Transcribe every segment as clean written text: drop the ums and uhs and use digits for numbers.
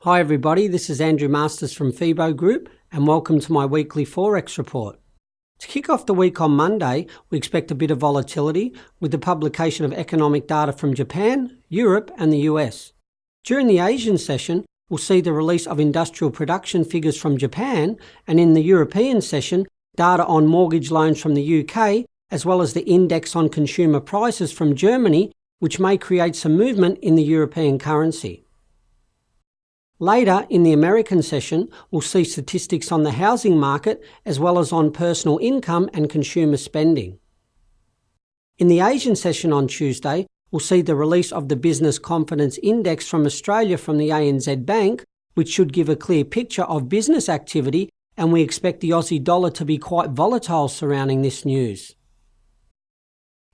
Hi everybody, this is Andrew Masters from FIBO Group and welcome to my weekly Forex report. To kick off the week on Monday, we expect a bit of volatility with the publication of economic data from Japan, Europe and the US. During the Asian session, we'll see the release of industrial production figures from Japan, and in the European session, data on mortgage loans from the UK, as well as the index on consumer prices from Germany, which may create some movement in the European currency. Later, in the American session, we'll see statistics on the housing market as well as on personal income and consumer spending. In the Asian session on Tuesday, we'll see the release of the Business Confidence Index from Australia from the ANZ Bank, which should give a clear picture of business activity, and we expect the Aussie dollar to be quite volatile surrounding this news.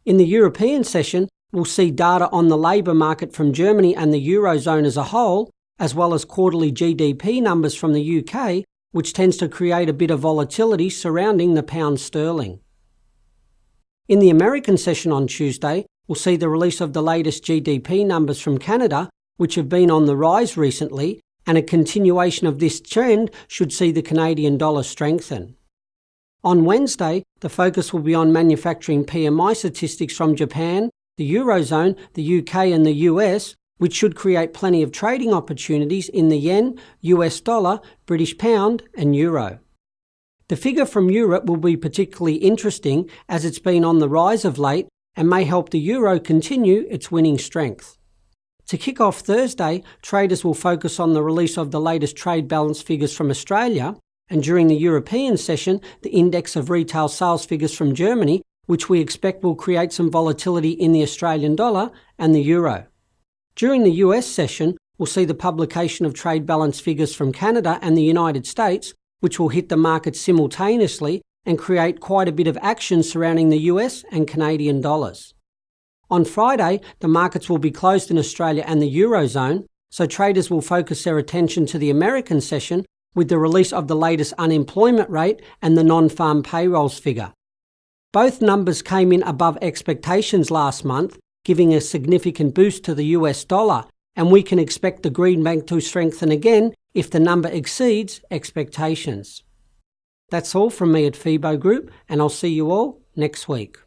In the European session, we'll see data on the labour market from Germany and the Eurozone as a whole, as well as quarterly GDP numbers from the UK, which tends to create a bit of volatility surrounding the pound sterling. In the American session on Tuesday, we'll see the release of the latest GDP numbers from Canada, which have been on the rise recently, and a continuation of this trend should see the Canadian dollar strengthen. On Wednesday, the focus will be on manufacturing PMI statistics from Japan, the Eurozone, the UK and the US, which should create plenty of trading opportunities in the yen, US dollar, British pound and euro. The figure from Europe will be particularly interesting as it's been on the rise of late and may help the euro continue its winning strength. To kick off Thursday, traders will focus on the release of the latest trade balance figures from Australia, and during the European session, the index of retail sales figures from Germany, which we expect will create some volatility in the Australian dollar and the euro. During the US session, we'll see the publication of trade balance figures from Canada and the United States, which will hit the market simultaneously and create quite a bit of action surrounding the US and Canadian dollars. On Friday, the markets will be closed in Australia and the Eurozone, so traders will focus their attention to the American session with the release of the latest unemployment rate and the non-farm payrolls figure. Both numbers came in above expectations last month, giving a significant boost to the US dollar, and we can expect the greenback to strengthen again if the number exceeds expectations. That's all from me at FIBO Group, and I'll see you all next week.